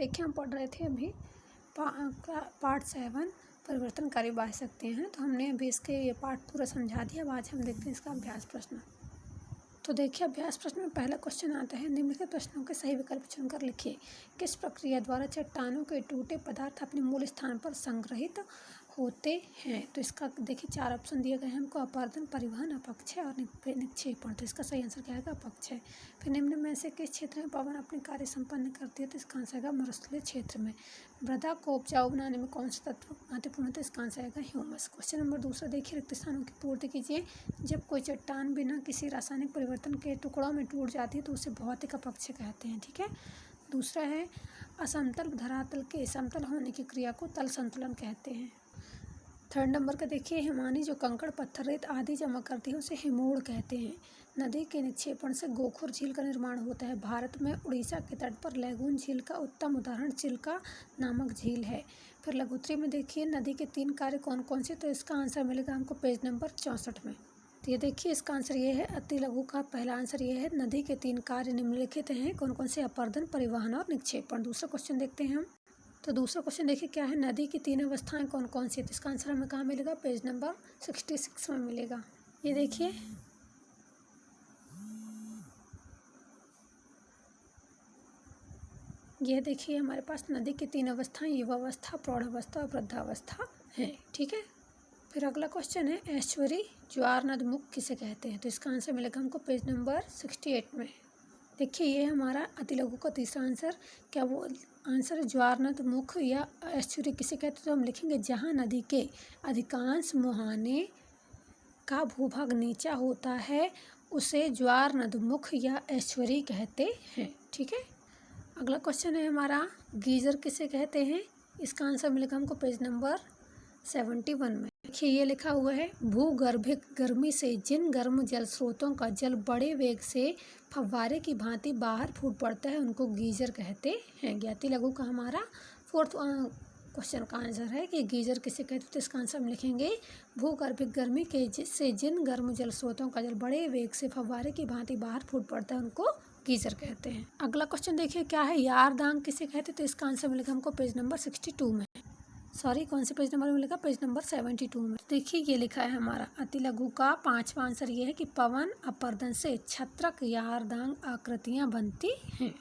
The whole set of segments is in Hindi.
देखिए हम पढ़ रहे थे अभी पार्ट 7 परिवर्तनकारी बाह्य शक्तियाँ हैं। तो हमने अभी इसके ये पार्ट पूरा समझा दिया। अब आज हम देखते हैं इसका अभ्यास प्रश्न। तो देखिए अभ्यास प्रश्न में पहला क्वेश्चन आता है, निम्नलिखित प्रश्नों के सही विकल्प चुनकर लिखिए। किस प्रक्रिया द्वारा चट्टानों के टूटे पदार्थ अपने मूल स्थान पर संग्रहित होते हैं? तो इसका देखिए 4 ऑप्शन दिए गए हैं हमको, अपरदन, परिवहन, अपक्षय और निक्षेपण। तो इसका सही आंसर क्या आएगा? अपक्षय। फिर निम्न में से किस क्षेत्र में पवन अपने कार्य संपन्न करती है? तो इसका आंसर आएगा मरुस्थलीय क्षेत्र में। मृदा को उपजाऊ बनाने में कौन सा तत्व महत्वपूर्ण है? तो इसका आंसर आएगा ह्यूमस। क्वेश्चन नंबर 2 देखिए, रिक्त स्थानों की पूर्ति कीजिए। जब कोई चट्टान बिना किसी रासायनिक परिवर्तन के टुकड़ों में टूट जाती है तो उसे भौतिक अपक्षय कहते हैं। ठीक है। दूसरा है, असमतल धरातल के समतल होने की क्रिया को तल संतुलन कहते हैं। 3rd नंबर का देखिए, हिमानी जो कंकड़, पत्थर, रेत आदि जमा करती है उसे हिमोड़ कहते हैं। नदी के निक्षेपण से गोखुर झील का निर्माण होता है। भारत में उड़ीसा के तट पर लैगून झील का उत्तम उदाहरण चिल्का नामक झील है। फिर लघुत्तरी में देखिए, नदी के 3 कार्य कौन कौन से? तो इसका आंसर मिलेगा हमको पेज नंबर 64 में। तो ये देखिए इसका आंसर ये है, अति लघु का पहला आंसर ये है, नदी के 3 कार्य निम्नलिखित हैं। कौन कौन से? अपरदन, परिवहन और निक्षेपण। दूसरा क्वेश्चन देखते हैं हम। तो दूसरा क्वेश्चन देखिए क्या है, नदी की 3 अवस्थाएं कौन कौन सी है? तो इसका आंसर हमें कहाँ मिलेगा? पेज नंबर 66 में मिलेगा। ये देखिए हमारे पास नदी की 3 अवस्थाएं युवावस्था, प्रौढ़ावस्था और वृद्धावस्था हैं। ठीक है। फिर अगला क्वेश्चन है, ऐश्वरी ज्वार नदमुख किसे कहते हैं? तो इसका आंसर मिलेगा हमको पेज नंबर 68 में। देखिए ये हमारा अति लघु का तीसरा आंसर, क्या वो आंसर है ज्वार नदमुख या ऐश्वरी किसे कहते हैं? तो हम लिखेंगे जहाँ नदी के अधिकांश मुहाने का भूभाग नीचा होता है उसे ज्वार नदमुख या ऐश्वरी कहते हैं। ठीक है। अगला क्वेश्चन है हमारा, गीजर किसे कहते हैं? इसका आंसर मिलेगा हमको पेज नंबर 71 में। देखिए ये लिखा हुआ है, भूगर्भिक गर्मी से जिन गर्म जल स्रोतों का जल बड़े वेग से फव्वारे की भांति बाहर फूट पड़ता है उनको गीजर कहते हैं। ज्ञाति लघु का हमारा 4th क्वेश्चन का आंसर है कि गीजर किसे कहते हैं? तो इसका आंसर हम लिखेंगे, भूगर्भिक गर्मी के से जिन गर्म जल स्रोतों का जल बड़े वेग से फव्वारे की भांति बाहर फूट पड़ता है उनको गीजर कहते हैं। अगला क्वेश्चन देखिए क्या है, यारदांग किसे कहते हैं? तो इसका आंसर मिलेगा हमको पेज नंबर 62 में। सॉरी कौन से पेज नंबर में मिलेगा? पेज नंबर 72 में। देखिए ये लिखा है हमारा अति लघु का 5वां आंसर ये है कि पवन अपरदन से छत्रक यारदांग आकृतियां बनती हैं।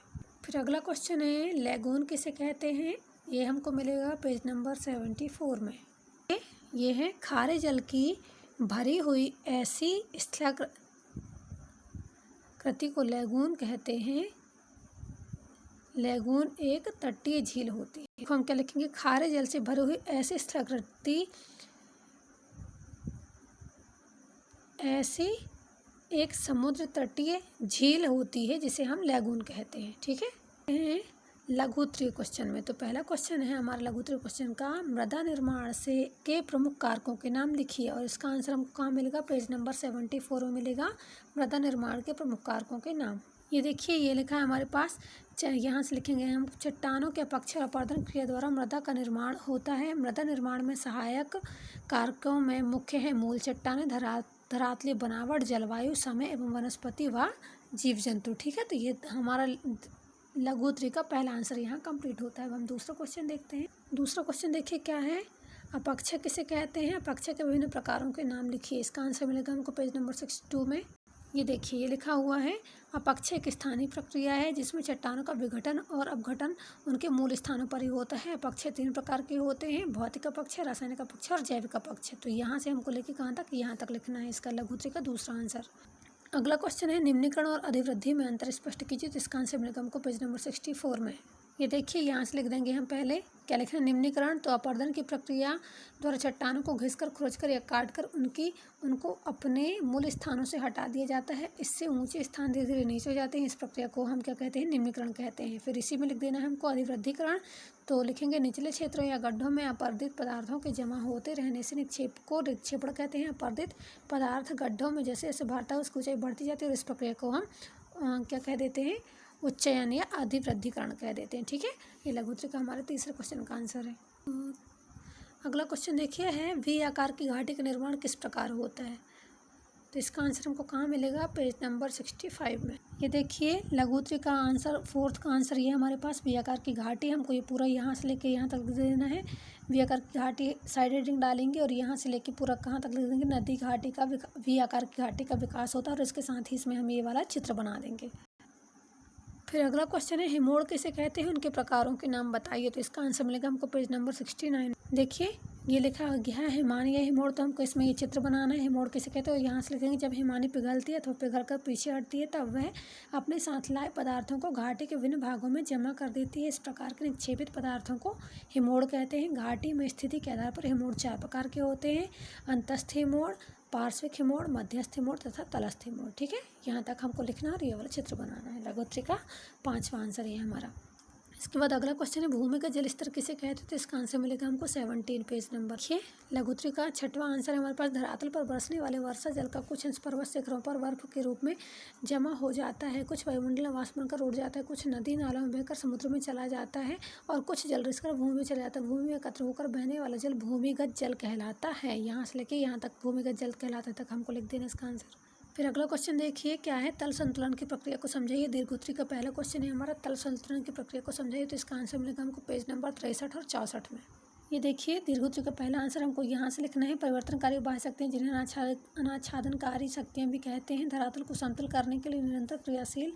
फिर अगला क्वेश्चन है, लैगून किसे कहते हैं? ये हमको मिलेगा पेज नंबर 74 में। ये है, खारे जल की भरी हुई ऐसी स्थलाकृति को लैगून कहते हैं। लैगून एक तटीय झील होती है। देखो हम क्या लिखेंगे, खारे जल से भरी हुई ऐसी स्थलाकृति ऐसी एक समुद्र तटीय झील होती है जिसे हम लैगून कहते हैं। ठीक है। लघुत्तरीय क्वेश्चन में तो पहला क्वेश्चन है हमारा लघुत्तरीय क्वेश्चन का, मृदा निर्माण से के प्रमुख कारकों के नाम लिखिए। और इसका आंसर हमको कहाँ मिलेगा? पेज नंबर 74 में मिलेगा, मृदा निर्माण के प्रमुख कारकों के नाम। ये देखिए ये लिखा है हमारे पास, यहाँ से लिखेंगे हम, चट्टानों के अपक्षय और अपरदन क्रिया द्वारा मृदा का निर्माण होता है। मृदा निर्माण में सहायक कारकों में मुख्य है मूल चट्टानें, धरातलीय बनावट, जलवायु, समय एवं वनस्पति व जीव जंतु। ठीक है। तो ये हमारा लघुत्तरी का पहला आंसर यहाँ कंप्लीट होता है। अब हम दूसरा क्वेश्चन देखते हैं। दूसरा क्वेश्चन देखिए क्या है, अपक्षय किसे कहते हैं? अपक्षय के विभिन्न प्रकारों के नाम लिखिए। इसका आंसर मिलेगा हमको पेज नंबर 62 में। ये देखिए ये लिखा हुआ है, अपक्षय एक स्थानीय प्रक्रिया है जिसमें चट्टानों का विघटन और अपघटन उनके मूल स्थानों पर ही होता है। अपक्षय 3 प्रकार के होते हैं, भौतिक अपक्षय, रासायनिक अपक्षय और जैविक अपक्षय। तो यहाँ से हमको लेके कहाँ तक? यहाँ तक लिखना है इसका लघुत्तरी का दूसरा आंसर। अगला क्वेश्चन है, निम्नीकरण और अधिवृद्धि में अंतर स्पष्ट कीजिए। तो इसका आंसर मिलेगा हमको पेज नंबर 64 में। ये देखिए यहाँ से लिख देंगे हम पहले क्या लिखना है, निम्नीकरण तो अपरदन की प्रक्रिया द्वारा चट्टानों को घिसकर, खुरचकर या काटकर उनको अपने मूल स्थानों से हटा दिया जाता है। इससे ऊंचे स्थान धीरे धीरे नीचे हो जाते हैं। इस प्रक्रिया को हम क्या कहते हैं? निम्नीकरण कहते हैं। फिर इसी में लिख देना है हमको अधिवृद्धिकरण, तो लिखेंगे निचले क्षेत्रों या गड्ढों में अपरदित पदार्थों के जमा होते रहने से निक्षेप को निक्षेपण कहते हैं। अपरदित पदार्थ गड्ढों में जैसे जैसे भरता है उसकी ऊंचाई बढ़ती जाती है और इस प्रक्रिया को हम क्या कह देते हैं? उच्चयन या अधिवृद्धिकरण कह देते हैं। ठीक है। ये लघुत्तरी का हमारा तीसरे क्वेश्चन का आंसर है। अगला क्वेश्चन देखिए है, वी आकार की घाटी का निर्माण किस प्रकार होता है? तो इसका आंसर हमको कहाँ मिलेगा, पेज नंबर 65 में। ये देखिए लघुत्री का आंसर, फोर्थ का आंसर ये हमारे पास वी आकार की घाटी। हमको ये पूरा यहाँ से लेके यहाँ तक लिख देना है। वी आकार की घाटी साइड हेडिंग डालेंगे और यहाँ से लेके पूरा कहाँ तक लिख देंगे, नदी घाटी का वी आकार की घाटी का विकास होता है और इसके साथ ही इसमें हम ये वाला चित्र बना देंगे। फिर अगला क्वेश्चन है हिमोड़ किसे कहते हैं, उनके प्रकारों के नाम बताइए। तो इसका आंसर मिलेगा हमको पेज नंबर 69। देखिए ये लिखा गया है हिमानी या हिमोड़, तो हमको इसमें ये चित्र बनाना है। हिमोड़ किसे कहते हैं, यहाँ से लिखेंगे जब हिमानी पिघलती है तो पिघल कर पीछे हटती है तब वह अपने साथ लाए पदार्थों को घाटी के विभिन्न भागों में जमा कर देती है। इस प्रकार के निक्षेपित पदार्थों को हिमोड़ कहते हैं। घाटी में स्थिति के आधार पर हिमोड़ 4 प्रकार के होते हैं, अंतस्थ हिमोड़, पार्श्विक हिमोड़, मध्यस्थ हिमोड़ तथा तलस्थ हिमोड़। ठीक है, यहाँ तक हमको लिखना और ये वाला चित्र बनाना है। लघुत्री का 5वां आंसर है हमारा। इसके बाद अगला क्वेश्चन है भूमिगत जल स्तर किसे कहते हैं, तो इसका आंसर मिलेगा हमको 17 पेज नंबर 6। लघुत्री का 6वां आंसर है हमारे पास धरातल पर बरसने वाले वर्षा जल का कुछ अंश पर्वत शिखरों पर बर्फ के रूप में जमा हो जाता है, कुछ वायुमंडल वाष्प बनकर उड़ जाता है, कुछ नदी नालों में बहकर समुद्र में चला जाता है और कुछ जल रिसकर भूमि में चला जाता है। भूमि में एकत्र होकर बहने वाला जल भूमिगत जल कहलाता है। यहाँ से लेके यहाँ तक भूमिगत जल कहलाता है तक हमको लिख देना इसका आंसर। फिर अगला क्वेश्चन देखिए क्या है, तल संतुलन की प्रक्रिया को समझाइए। दीर्घोत्तरी का पहला क्वेश्चन है हमारा, तल संतुलन की प्रक्रिया को समझाइए। तो इसका आंसर मिलेगा हमको पेज नंबर 63 और 64 में। ये देखिए दीर्घोत्तरी का पहला आंसर हमको यहाँ से लिखना है, परिवर्तनकारी बाह्य शक्तियाँ जिन्हें अनाच्छादनकारी शक्तियाँ भी कहते हैं, धरातल को समतल करने के लिए निरंतर क्रियाशील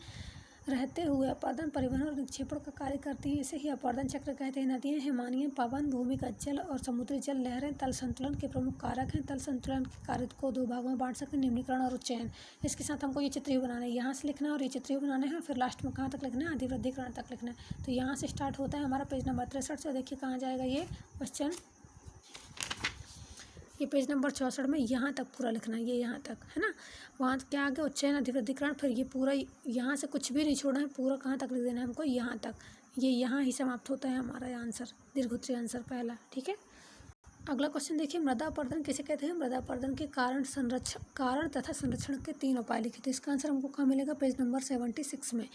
रहते हुए अपर्दन, परिवहन और निक्षेपण का कार्य करती हैं। इसे ही अपर्दन चक्र कहते हैं। नदियाँ, हिमानियाँ, पवन, भूमिगत जल और समुद्री जल लहरें तल संतुलन के प्रमुख कारक हैं। तल संतुलन के कार्य को 2 भागों में बांट सकते हैं, निम्नीकरण और उच्चयन। इसके साथ हमको ये चित्र भी बनाना है, यहाँ से लिखना है और ये चित्र भी बनाना है। फिर लास्ट में कहाँ तक लिखना है, अधिवृद्धिकरण तक लिखना है। तो यहाँ से स्टार्ट होता है हमारा पेज नंबर 63 से। देखिए कहाँ जाएगा ये क्वेश्चन, ये पेज नंबर 64 में यहाँ तक पूरा लिखना है, ये यहाँ तक है ना। वहाँ क्या आगे उच्चयन, अधिवृद्धिकरण, फिर ये पूरा यहाँ से कुछ भी नहीं छोड़ना है, पूरा कहाँ तक लिख देना है हमको, यहाँ तक। ये यहाँ ही समाप्त होता है हमारा आंसर, दीर्घोत्तरी आंसर पहला। ठीक है, अगला क्वेश्चन देखिए मृदा अपरदन किसे कहते हैं। मृदा अपरदन के कारण तथा संरक्षण के 3 उपाय लिखे। तो इसका आंसर हमको कहाँ मिलेगा, पेज नंबर 76 में।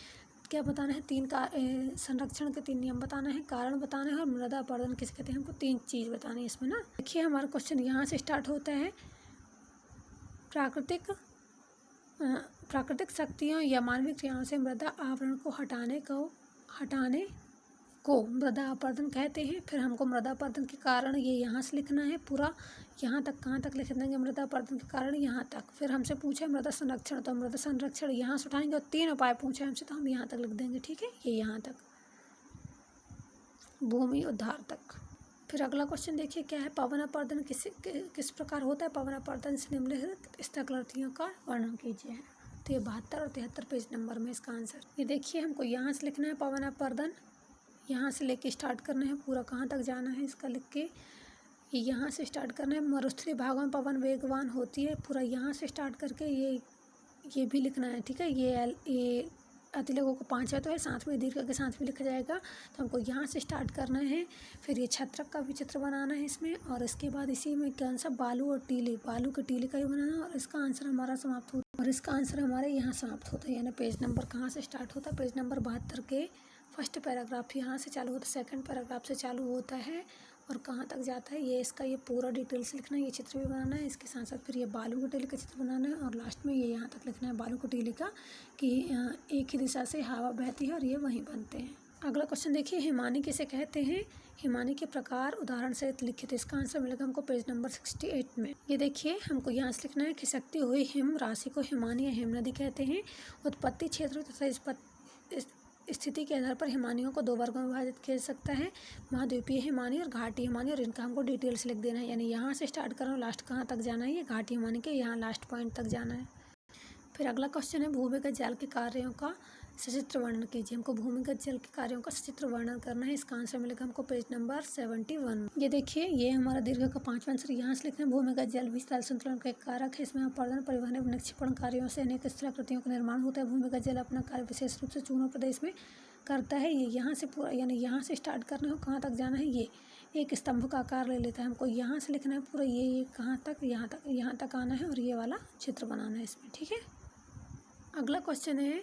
क्या बताना है, 3 का संरक्षण के 3 नियम बताना है, कारण बताना है और मृदा अपरदन किसे कहते हैं, हमको 3 चीज़ बतानी है इसमें ना। देखिए हमारा क्वेश्चन यहाँ से स्टार्ट होता है, प्राकृतिक शक्तियों या मानवीय क्रियाओं से मृदा आवरण को हटाने को मृदा अपरदन कहते हैं। फिर हमको मृदा अपरदन के कारण ये यहाँ से लिखना है पूरा, यहाँ तक कहाँ तक लिख देंगे, मृदा अपरदन के कारण यहाँ तक। फिर हमसे पूछा है मृदा संरक्षण, तो मृदा संरक्षण यहाँ से उठाएंगे और 3 उपाय पूछे हमसे तो हम यहाँ तक लिख देंगे। ठीक है, ये यहाँ तक भूमि उद्धार तक। फिर अगला क्वेश्चन देखिए क्या है, पवन अपरदन किस प्रकार होता है। पवन अपरदन से निम्नलिखित स्थलाकृतियों का वर्णन कीजिए। तो ये 72 और 73 पेज नंबर में इसका आंसर। ये देखिए हमको यहाँ से लिखना है पवन अपरदन, यहाँ से लेके स्टार्ट करना है, पूरा कहाँ तक जाना है इसका लिख के यहाँ से स्टार्ट करना है। मरुस्थलीय भागों में पवन वेगवान होती है, पूरा यहाँ से स्टार्ट करके ये भी लिखना है। ठीक है, ये अतिलघु को 5 है तो है, साथ में दीर्घ के साथ भी लिखा जाएगा। तो हमको यहाँ से स्टार्ट करना है। फिर ये छत्रक का भी चित्र बनाना है इसमें, और इसके बाद इसी में कौन सा बालू और टीले, बालू के टीले का भी बनाना है। और इसका आंसर हमारा समाप्त होता है, और इसका आंसर हमारे यहाँ समाप्त होता है। यानी पेज नंबर कहाँ से स्टार्ट होता है, पेज नंबर 72 के फर्स्ट पैराग्राफ यहाँ से चालू होता है, सेकंड पैराग्राफ से चालू होता है और कहाँ तक जाता है ये इसका, ये पूरा डिटेल्स लिखना है। ये चित्र भी बनाना है, इसके साथ साथ फिर ये बालू के टीले का चित्र बनाना है और लास्ट में ये यहाँ तक लिखना है बालू के टीले का कि एक ही दिशा से हवा बहती है और ये वहीं बनते हैं। अगला क्वेश्चन देखिए, हिमानी किसे कहते हैं। हिमानी के प्रकार उदाहरण सहित लिखित। इसका आंसर मिलेगा हमको पेज नंबर 68 में। ये देखिए हमको यहाँ से लिखना है, खिसकती हुई हिम राशि को हिमानी या हिम नदी कहते हैं। उत्पत्ति क्षेत्र तथा स्थिति के आधार पर हिमानियों को 2 वर्गों में विभाजित किया जा सकता है, महाद्वीपीय हिमानी और घाटी हिमानी। और इनका हमको डिटेल्स लिख देना है, यानी यहाँ से स्टार्ट करो लास्ट कहाँ तक जाना है, ये घाटी हिमानी के यहाँ लास्ट पॉइंट तक जाना है। फिर अगला क्वेश्चन है, भूमिगत जल के कार्यों का सचित्र वर्णन कीजिए। हमको भूमिगत जल के कार्यों का सचित्र वर्णन करना है। इसका आंसर मिलेगा हमको पेज नंबर 71। ये देखिए ये हमारा दीर्घ का 5वां आंसर यहाँ से लिखना है। भूमिगत जल भी तल संतुलन का एक कारक है। इसमें अपरदन, परिवहन एवं निक्षेपण कार्यों से अनेक स्थलाकृतियों का निर्माण होता है। भूमिगत जल अपना कार्य विशेष रूप से चूना प्रदेश में करता है। ये यहाँ से पूरा, यानी यहाँ से स्टार्ट करना हो, कहाँ तक जाना है, ये एक स्तंभ का आकार ले लेता है। हमको यहाँ से लिखना है पूरा, ये कहाँ तक, यहाँ तक आना है और ये वाला चित्र बनाना है इसमें। ठीक है, अगला क्वेश्चन है,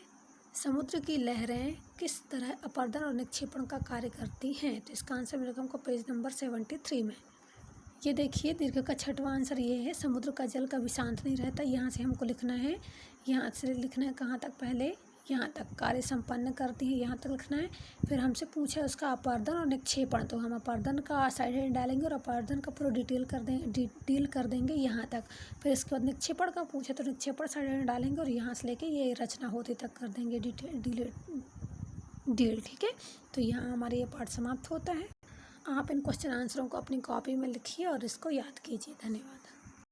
समुद्र की लहरें किस तरह अपरदन और निक्षेपण का कार्य करती हैं। तो इसका आंसर मिलेगा हमको पेज नंबर 73 में। ये देखिए दीर्घ का छठवां आंसर ये है, समुद्र का जल कभी शांत नहीं रहता। यहाँ से हमको लिखना है, यहाँ से लिखना है कहाँ तक, पहले यहाँ तक कार्य संपन्न करती है, यहाँ तक लिखना है। फिर हमसे पूछा है उसका अपर्दन और निक्षेपण, तो हम अपर्दन का साइड हेड डालेंगे और अपर्दन का पूरा डील कर देंगे यहाँ तक। फिर इसके बाद निक्षेपण का पूछा तो निक्षेपण साइड हेड डालेंगे और यहाँ से लेके ये रचना होती तक कर देंगे डील, ठीक है। तो यहाँ हमारा ये पार्ट समाप्त होता है। आप इन क्वेश्चन आंसरों को अपनी कॉपी में लिखिए और इसको याद कीजिए। धन्यवाद।